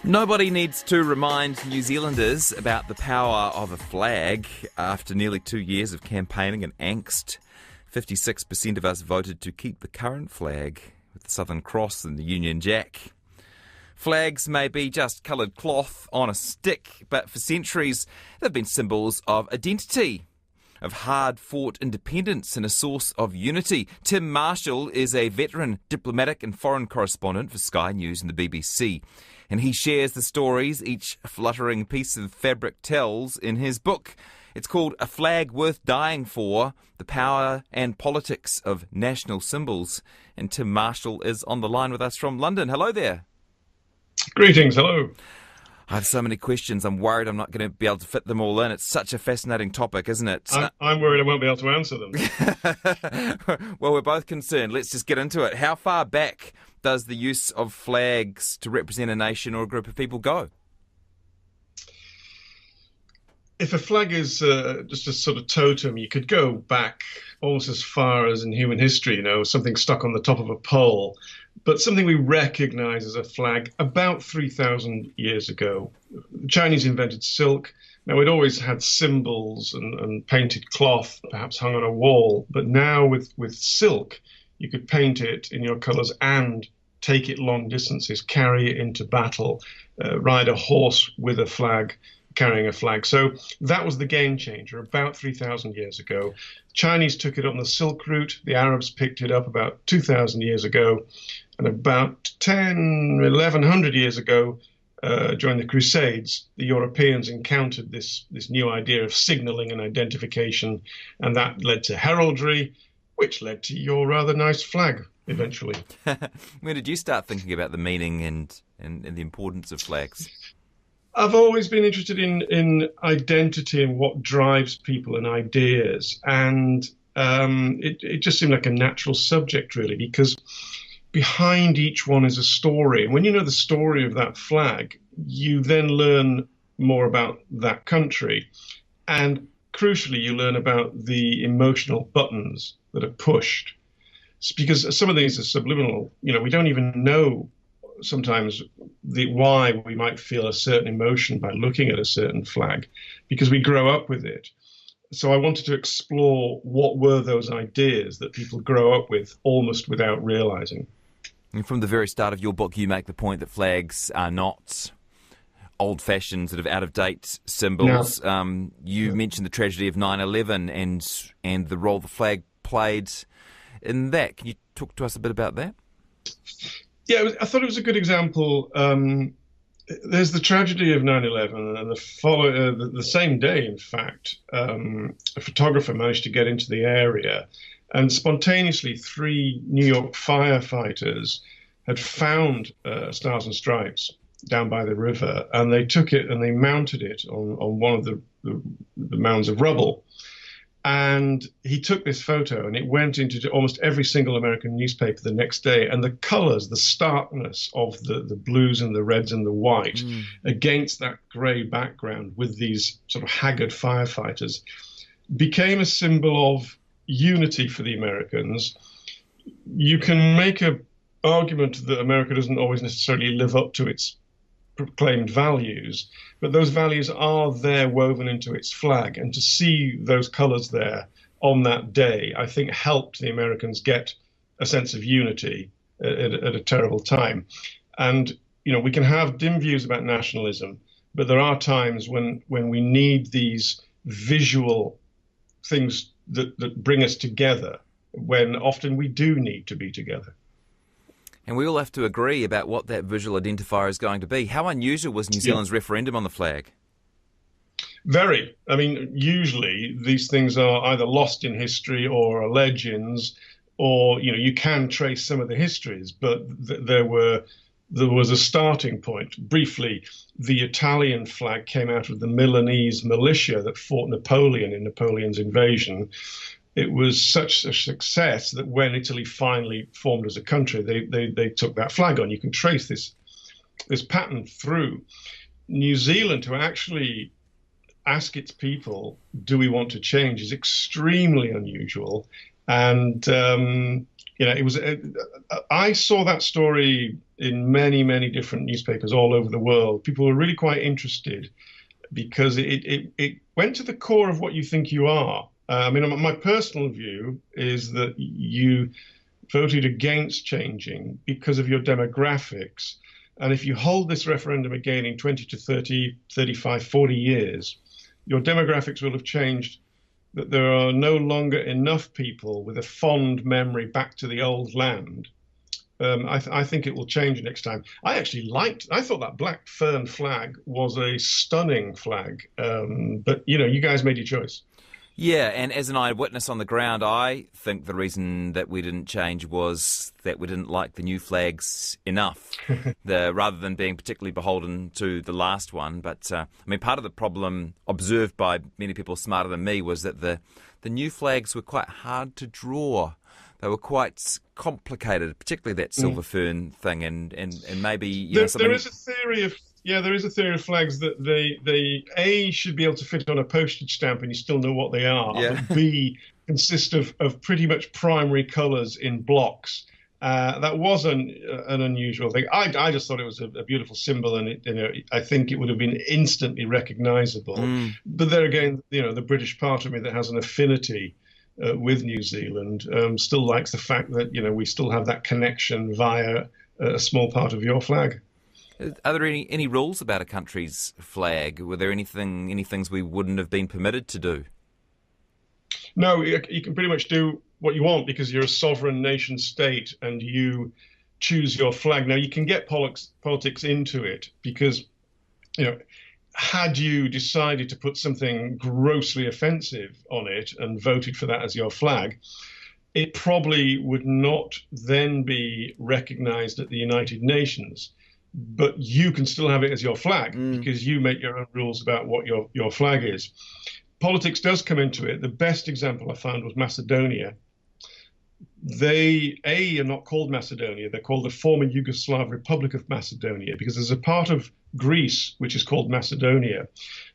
Nobody needs to remind New Zealanders about the power of a flag. After nearly 2 years of campaigning and angst, 56% of us voted to keep the current flag with the Southern Cross and the Union Jack. Flags may be just coloured cloth on a stick, but for centuries they've been symbols of identity, of hard-fought independence and a source of unity. Tim Marshall is a veteran diplomatic and foreign correspondent for Sky News and the BBC, and he shares the stories each fluttering piece of fabric tells in his book. It's called A Flag Worth Dying For, The Power and Politics of National Symbols. And Tim Marshall is on the line with us from London. Hello there. Greetings, hello. I have so many questions. I'm worried I'm not going to be able to fit them all in. It's such a fascinating topic, isn't it? I'm worried I won't be able to answer them. Well, we're both concerned. Let's just get into it. How far back does the use of flags to represent a nation or a group of people go? If a flag is just a sort of totem, you could go back almost as far as in human history, something stuck on the top of a pole. But something we recognize as a flag about 3,000 years ago. The Chinese invented silk. Now, we'd always had symbols and painted cloth, perhaps hung on a wall. But now with silk, you could paint it in your colors and take it long distances, carry it into battle, ride a horse with a flag, carrying a flag. So that was the game changer about 3,000 years ago. Chinese took it on the Silk Route. The Arabs picked it up about 2,000 years ago. And about 1,100 years ago, during the Crusades, the Europeans encountered this new idea of signalling and identification. And that led to heraldry, which led to your rather nice flag eventually. When did you start thinking about the meaning and the importance of flags? I've always been interested in identity and what drives people and ideas. And it just seemed like a natural subject, really, because behind each one is a story. And when you know the story of that flag, you then learn more about that country. And crucially, you learn about the emotional buttons that are pushed. It's because some of these are subliminal. We don't even know sometimes why we might feel a certain emotion by looking at a certain flag, because we grow up with it. So I wanted to explore what were those ideas that people grow up with almost without realizing. And from the very start of your book, you make the point that flags are not old-fashioned, sort of out-of-date symbols. No. You mentioned the tragedy of 9/11 and the role the flag played in that. Can you talk to us a bit about that? Yeah, I thought it was a good example. There's the tragedy of 9/11, and the same day, in fact, a photographer managed to get into the area, and spontaneously 3 New York firefighters had found Stars and Stripes down by the river, and they took it and they mounted it on one of the mounds of rubble. And he took this photo and it went into almost every single American newspaper the next day. And the colors, the starkness of the blues and the reds and the white against that gray background with these sort of haggard firefighters became a symbol of unity for the Americans. You can make an argument that America doesn't always necessarily live up to its proclaimed values, but those values are there woven into its flag. And to see those colors there on that day, I think helped the Americans get a sense of unity at a terrible time. And, we can have dim views about nationalism, but there are times when we need these visual things that bring us together, when often we do need to be together. And we all have to agree about what that visual identifier is going to be. How unusual was New Zealand's referendum on the flag? Very. I mean, usually these things are either lost in history or are legends, or, you can trace some of the histories, but there was a starting point. Briefly, the Italian flag came out of the Milanese militia that fought Napoleon in Napoleon's invasion. It was such a success that when Italy finally formed as a country, they took that flag on. You can trace this pattern through. New Zealand, to actually ask its people, do we want to change, is extremely unusual. And It was. I saw that story in many, many different newspapers all over the world. People were really quite interested because it went to the core of what you think you are. I mean, my personal view is that you voted against changing because of your demographics. And if you hold this referendum again in 20 to 30, 35, 40 years, your demographics will have changed, that there are no longer enough people with a fond memory back to the old land. I think it will change next time. I thought that black fern flag was a stunning flag. But, you guys made your choice. Yeah, and as an eyewitness on the ground, I think the reason that we didn't change was that we didn't like the new flags enough, rather than being particularly beholden to the last one. But, part of the problem observed by many people smarter than me was that the new flags were quite hard to draw. They were quite complicated, particularly that silver fern thing, and maybe something. There is a theory of flags that they should be able to fit on a postage stamp and you still know what they are. Yeah. But B, consist of pretty much primary colours in blocks. That was an unusual thing. I just thought it was a beautiful symbol, and I think it would have been instantly recognisable. But there again, the British part of me that has an affinity with New Zealand still likes the fact that we still have that connection via a small part of your flag. Are there any rules about a country's flag? Were there any things we wouldn't have been permitted to do? No, you can pretty much do what you want because you're a sovereign nation state and you choose your flag. Now, you can get politics into it because, had you decided to put something grossly offensive on it and voted for that as your flag, it probably would not then be recognized at the United Nations. But you can still have it as your flag because you make your own rules about what your flag is. Politics does come into it. The best example I found was Macedonia. They are not called Macedonia. They're called the former Yugoslav Republic of Macedonia because there's a part of Greece which is called Macedonia.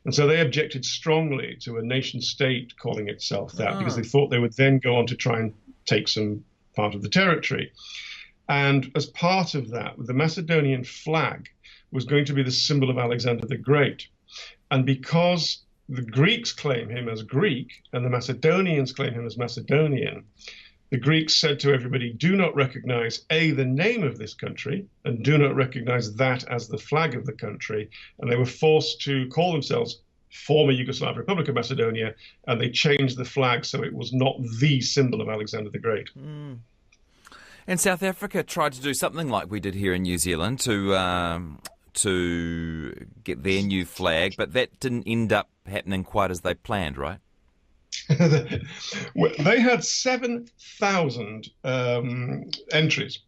And so they objected strongly to a nation state calling itself that because they thought they would then go on to try and take some part of the territory. And as part of that, the Macedonian flag was going to be the symbol of Alexander the Great. And because the Greeks claim him as Greek and the Macedonians claim him as Macedonian, the Greeks said to everybody, do not recognize, A, the name of this country, and do not recognize that as the flag of the country. And they were forced to call themselves former Yugoslav Republic of Macedonia, and they changed the flag so it was not the symbol of Alexander the Great. And South Africa tried to do something like we did here in New Zealand to get their new flag, but that didn't end up happening quite as they planned, right? They had 7,000 entries.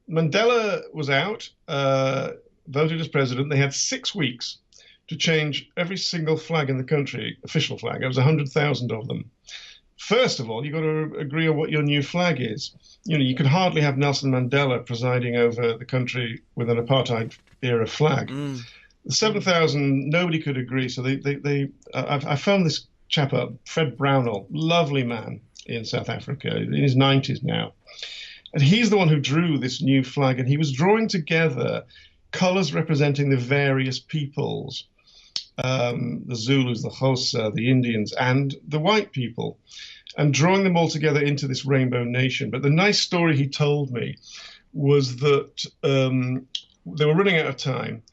Mandela was out, voted as president. They had 6 weeks to change every single flag in the country, official flag. There was 100,000 of them. First of all, you've got to agree on what your new flag is. You could hardly have Nelson Mandela presiding over the country with an apartheid-era flag. The 7,000, nobody could agree. So I found this chap up, Fred Brownell, lovely man in South Africa, in his 90s now. And he's the one who drew this new flag. And he was drawing together colours representing the various peoples, the Zulus, the Xhosa, the Indians, and the white people, and drawing them all together into this rainbow nation. But the nice story he told me was that they were running out of time.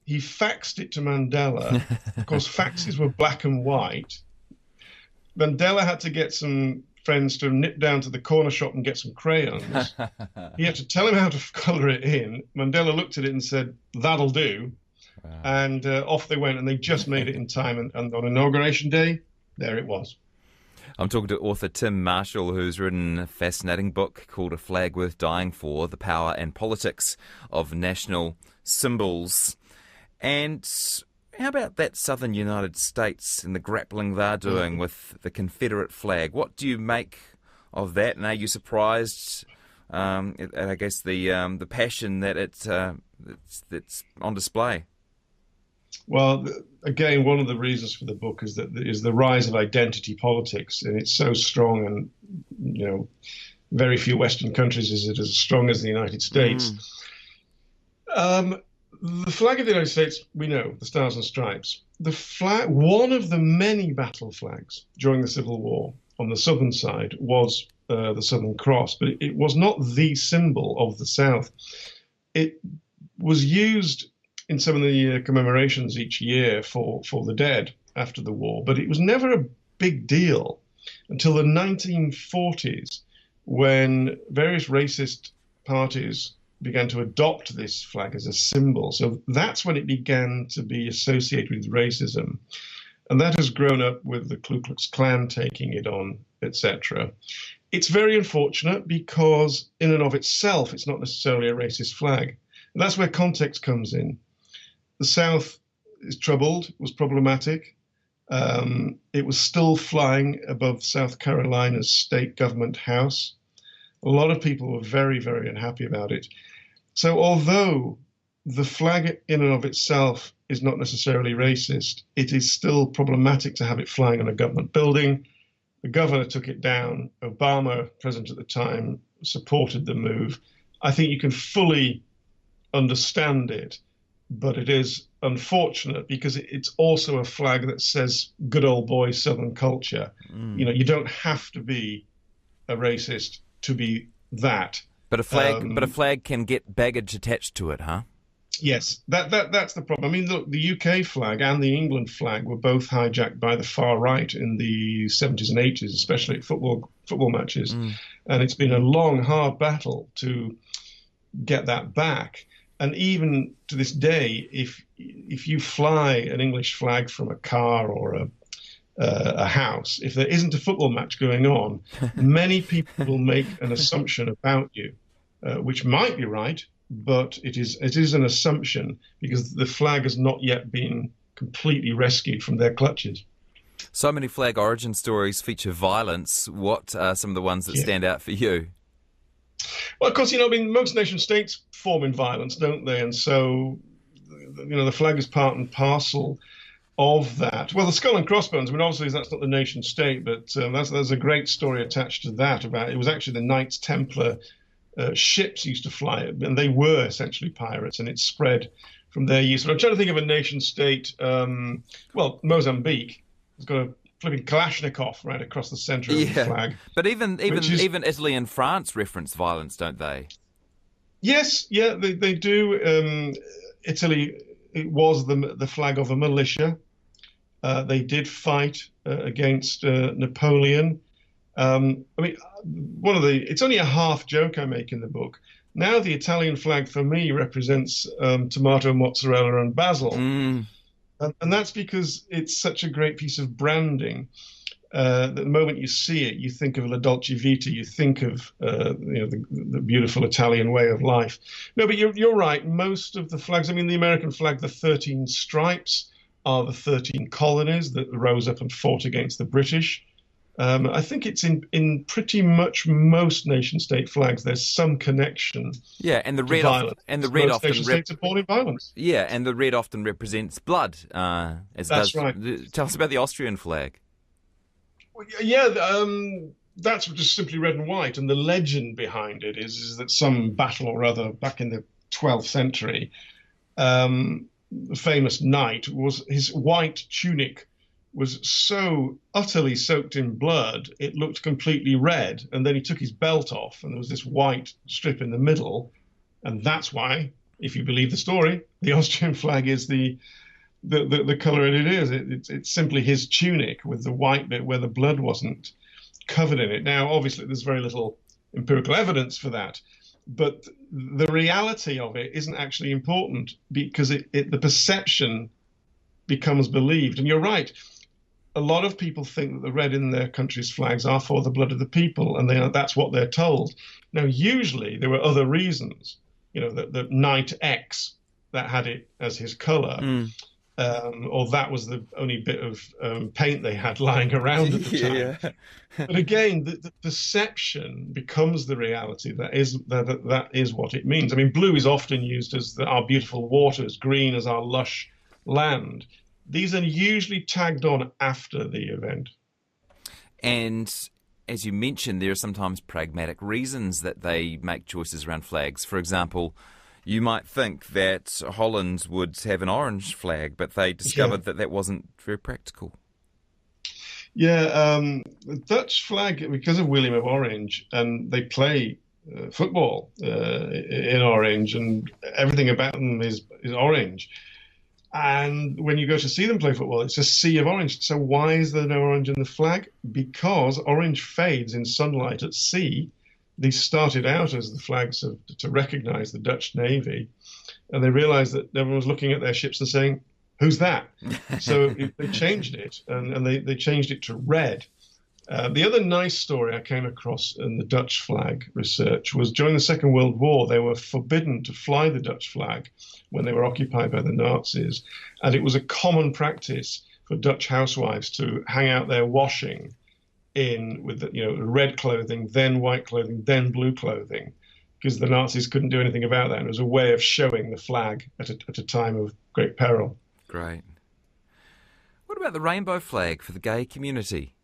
He faxed it to Mandela. Of course, faxes were black and white. Mandela had to get some friends to nip down to the corner shop and get some crayons. He had to tell him how to colour it in. Mandela looked at it and said, "That'll do." Wow. And off they went, and they just made it in time. And on Inauguration Day, there it was. I'm talking to author Tim Marshall, who's written a fascinating book called A Flag Worth Dying For, The Power and Politics of National Symbols. And how about that southern United States and the grappling they're doing with the Confederate flag? What do you make of that? And are you surprised at, I guess, the passion that it's on display? Well, again, one of the reasons for the book is the rise of identity politics, and it's so strong. And very few Western countries is it as strong as the United States. The flag of the United States, we know, the Stars and Stripes. The flag, one of the many battle flags during the Civil War on the southern side was the Southern Cross, but it was not the symbol of the South. It was used in some of the commemorations each year for the dead after the war, but it was never a big deal until the 1940s, when various racist parties began to adopt this flag as a symbol. So that's when it began to be associated with racism. And that has grown up with the Ku Klux Klan taking it on, etc. It's very unfortunate because in and of itself, it's not necessarily a racist flag. And that's where context comes in. The South is troubled, was problematic. It was still flying above South Carolina's state government house. A lot of people were very, very unhappy about it. So although the flag in and of itself is not necessarily racist, it is still problematic to have it flying on a government building. The governor took it down. Obama, president at the time, supported the move. I think you can fully understand it, but it is unfortunate because it's also a flag that says good old boy Southern culture. You know, you don't have to be a racist to be that. But a flag can get baggage attached to it, huh? Yes, that's the problem. I mean, look, the UK flag and the England flag were both hijacked by the far right in the 70s and 80s, especially at football matches. And it's been a long, hard battle to get that back. And even to this day, if you fly an English flag from a car or a house, if there isn't a football match going on, many people will make an assumption about you, which might be right, but it is an assumption because the flag has not yet been completely rescued from their clutches. So many flag origin stories feature violence. What are some of the ones that stand out for you? Well, of course, I mean, most nation states form in violence, don't they? And so, the flag is part and parcel of that. Well, the skull and crossbones, I mean, obviously that's not the nation state, but there's a great story attached to that about it was actually the Knights Templar ships used to fly it, and they were essentially pirates, and it spread from their use. But I'm trying to think of a nation state. Well, Mozambique has got a flipping Kalashnikov right across the centre of the flag. But even Italy and France reference violence, don't they? Yes, yeah, they do. Italy, it was the flag of a militia. They did fight against Napoleon. I mean, it's only a half joke I make in the book. Now the Italian flag for me represents tomato, mozzarella, and basil. And that's because it's such a great piece of branding. The moment you see it, you think of La Dolce Vita, you think of the beautiful Italian way of life. No, but you're right. Most of the flags, I mean, the American flag, the 13 stripes are the 13 colonies that rose up and fought against the British. I think it's in pretty much most nation-state flags. There's some connection. Yeah, and the red most nation-states are born in violence. Yeah, and the red often represents blood. That's right. Tell us about the Austrian flag. Well, yeah, that's just simply red and white, and the legend behind it is that some battle or other back in the 12th century, the famous knight his white tunic was so utterly soaked in blood, it looked completely red. And then he took his belt off, and there was this white strip in the middle. And that's why, if you believe the story, the Austrian flag is the color it is. It's simply his tunic with the white bit where the blood wasn't covered in it. Now, obviously, there's very little empirical evidence for that. But the reality of it isn't actually important because the perception becomes believed. And you're right. A lot of people think that the red in their country's flags are for the blood of the people, and that's what they're told. Now, usually there were other reasons. The Knight X that had it as his colour, or that was the only bit of paint they had lying around at the time. Yeah. But again, the perception becomes the reality. That is what it means. I mean, blue is often used as our beautiful waters, green as our lush land. These are usually tagged on after the event. And as you mentioned, there are sometimes pragmatic reasons that they make choices around flags. For example, you might think that Holland would have an orange flag, but they discovered that wasn't very practical. Yeah, the Dutch flag, because of William of Orange, and they play football in orange, and everything about them is orange. And when you go to see them play football, it's a sea of orange. So why is there no orange in the flag? Because orange fades in sunlight at sea. These started out as the flags to recognize the Dutch Navy, and they realized that everyone was looking at their ships and saying, "Who's that?" So they changed it, and they changed it to red. The other nice story I came across in the Dutch flag research was during the Second World War, they were forbidden to fly the Dutch flag when they were occupied by the Nazis. And it was a common practice for Dutch housewives to hang out their washing with red clothing, then white clothing, then blue clothing, because the Nazis couldn't do anything about that. And it was a way of showing the flag at a time of great peril. Great. What about the rainbow flag for the gay community?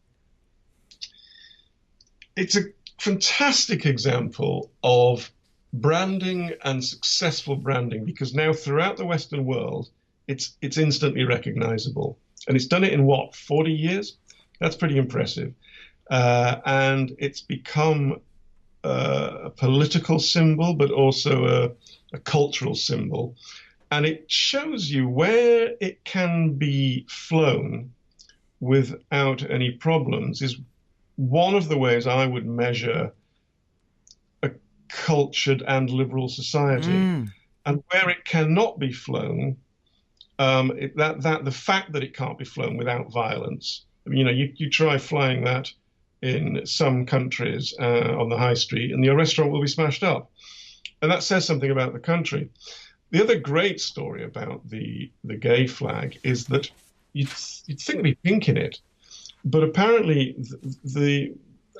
It's a fantastic example of branding and successful branding, because now throughout the Western world, it's instantly recognizable. And it's done it in 40 years? That's pretty impressive. And it's become a political symbol, but also a cultural symbol. And it shows you where it can be flown without any problems is one of the ways I would measure a cultured and liberal society. And where it cannot be flown, the fact that it can't be flown without violence. I mean, you try flying that in some countries on the high street, and your restaurant will be smashed up. And that says something about the country. The other great story about the gay flag is that you'd think there'd be pink in it. But apparently,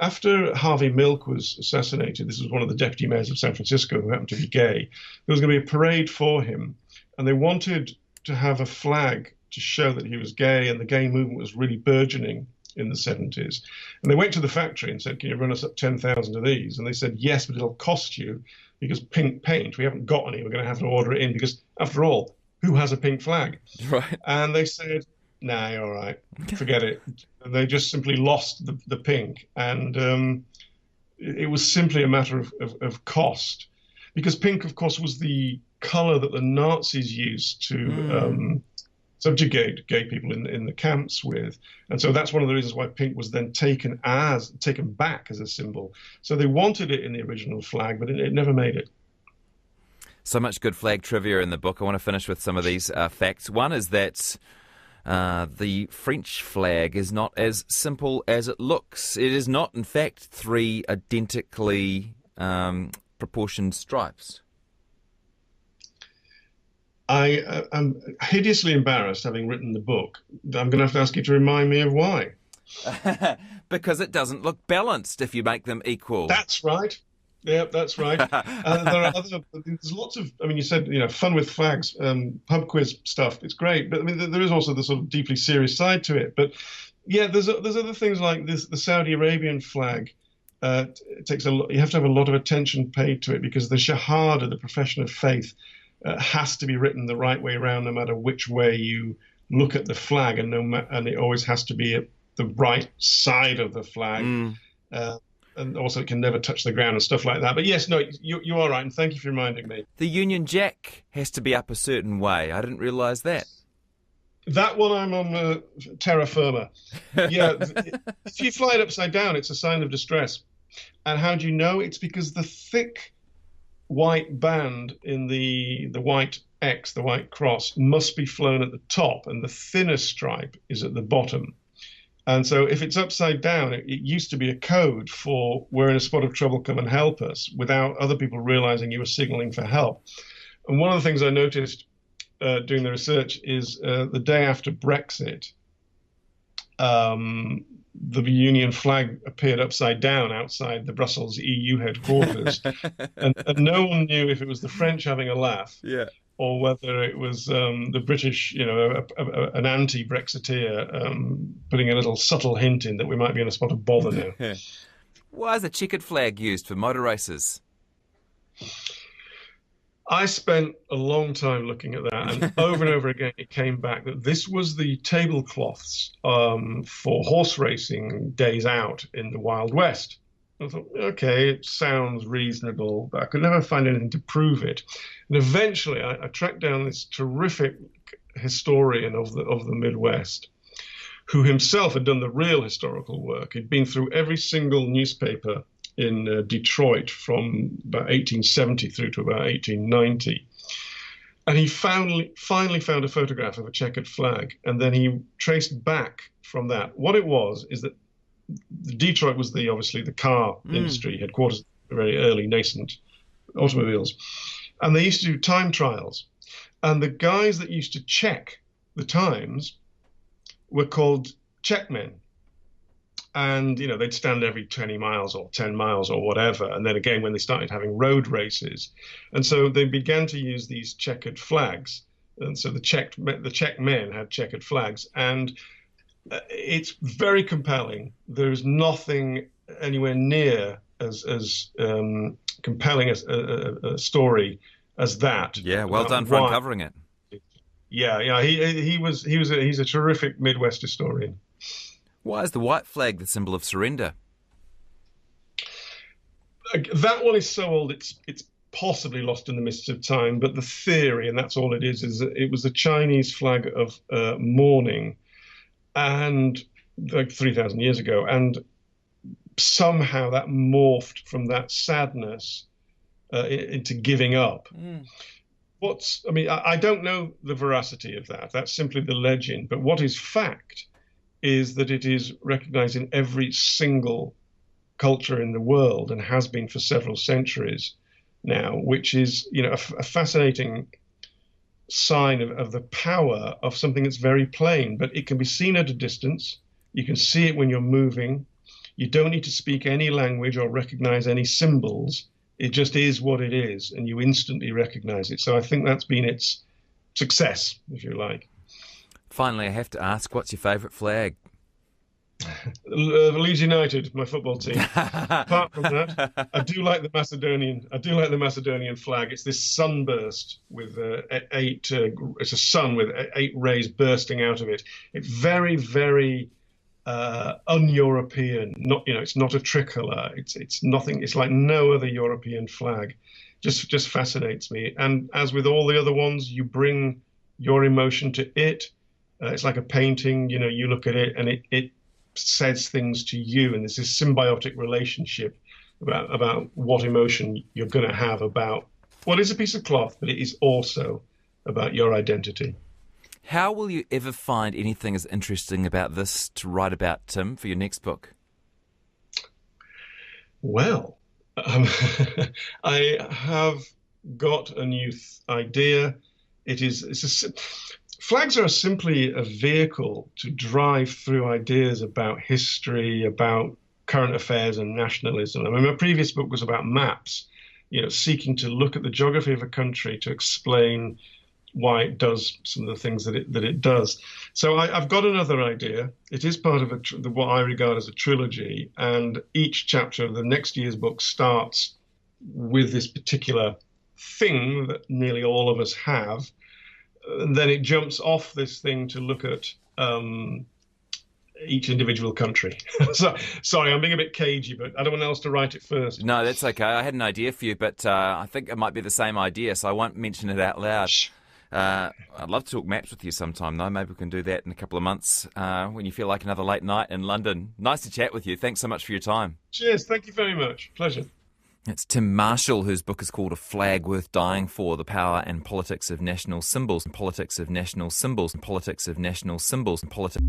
after Harvey Milk was assassinated, this was one of the deputy mayors of San Francisco who happened to be gay, there was going to be a parade for him. And they wanted to have a flag to show that he was gay, and the gay movement was really burgeoning in the 70s. And they went to the factory and said, "Can you run us up 10,000 of these?" And they said, "Yes, but it'll cost you, because pink paint, we haven't got any. We're going to have to order it in, because after all, who has a pink flag?" Right. And they said, "Nah, you're all right. Forget it." They just simply lost the pink. And it was simply a matter of cost. Because pink, of course, was the color that the Nazis used to subjugate gay people in the camps with. And so that's one of the reasons why pink was then taken back as a symbol. So they wanted it in the original flag, but it never made it. So much good flag trivia in the book. I want to finish with some of these facts. One is that the French flag is not as simple as it looks. It is not, in fact, 3 identically proportioned stripes. I am hideously embarrassed, having written the book. I'm going to have to ask you to remind me of why. Because it doesn't look balanced if you make them equal. That's right. Yeah, that's right. There's lots of, you said, fun with flags, pub quiz stuff. It's great. But there is also the sort of deeply serious side to it. But yeah, there's other things like this. The Saudi Arabian flag, it takes you have to have a lot of attention paid to it, because the Shahada, the profession of faith, has to be written the right way around, no matter which way you look at the flag, and it always has to be at the right side of the flag. And also it can never touch the ground and stuff like that. But yes, no, you are right, and thank you for reminding me. The Union Jack has to be up a certain way. I didn't realise that. That one I'm on terra firma. Yeah, if you fly it upside down, it's a sign of distress. And how do you know? It's because the thick white band in the white X, the white cross, must be flown at the top, and the thinner stripe is at the bottom. And so if it's upside down, it used to be a code for "we're in a spot of trouble, come and help us," without other people realizing you were signaling for help. And one of the things I noticed doing the research is the day after Brexit, the Union flag appeared upside down outside the Brussels EU headquarters. and no one knew if it was the French having a laugh, or whether it was the British, an anti-Brexiteer putting a little subtle hint in that we might be in a spot of bother now. Why is a checkered flag used for motor races? I spent a long time looking at that, and over again it came back that this was the tablecloths for horse racing days out in the Wild West. I thought, okay, it sounds reasonable, but I could never find anything to prove it. And eventually I tracked down this terrific historian of the Midwest, who himself had done the real historical work. He'd been through every single newspaper in Detroit from about 1870 through to about 1890. And he finally found a photograph of a checkered flag. And then he traced back from that. What it was is that Detroit was obviously the car industry, headquarters of the very early nascent automobiles. And they used to do time trials. And the guys that used to check the times were called checkmen. And, they'd stand every 20 miles or 10 miles or whatever. And then again, when they started having road races. And so they began to use these checkered flags. And so the checkmen had checkered flags. And it's very compelling. There's nothing anywhere near as compelling a story as that. Yeah, well done for uncovering it. Yeah. He's a terrific Midwest historian. Why is the white flag the symbol of surrender? That one is so old it's possibly lost in the mists of time. But the theory, and that's all it is that it was the Chinese flag of mourning, and like 3,000 years ago, and somehow that morphed from that sadness into giving up. I don't know the veracity of that. That's simply the legend. But what is fact is that it is recognized in every single culture in the world and has been for several centuries now, which is, a fascinating sign of the power of something that's very plain, but it can be seen at a distance. You can see it when you're moving. You don't need to speak any language or recognize any symbols. It just is what it is, and you instantly recognize it. So I think that's been its success, if you like. Finally, I have to ask, what's your favourite flag? Leeds United, my football team. Apart from that, I do like the Macedonian flag. It's this sunburst with it's a sun with 8 rays bursting out of it. It's very, very un-European. It's not a tricolour. It's nothing. It's like no other European flag. Just fascinates me. And as with all the other ones, you bring your emotion to it. It's like a painting. You look at it and it says things to you, and there's this symbiotic relationship about what emotion you're going to have about what is a piece of cloth, but it is also about your identity. How will you ever find anything as interesting about this to write about, Tim, for your next book? Well, I have got a new idea. Flags are simply a vehicle to drive through ideas about history, about current affairs and nationalism. My previous book was about maps, seeking to look at the geography of a country to explain why it does some of the things that it does. So I've got another idea. It is part of what I regard as a trilogy, and each chapter of the next year's book starts with this particular thing that nearly all of us have. And then it jumps off this thing to look at each individual country. So, sorry, I'm being a bit cagey, but I don't want else to write it first. No, that's okay. I had an idea for you, but I think it might be the same idea, so I won't mention it out loud. I'd love to talk maps with you sometime, though. Maybe we can do that in a couple of months when you feel like another late night in London. Nice to chat with you. Thanks so much for your time. Cheers. Thank you very much. Pleasure. It's Tim Marshall, whose book is called A Flag Worth Dying For, The Power and Politics of National Symbols, and Politics of National Symbols, and Politics of National Symbols, and Politics...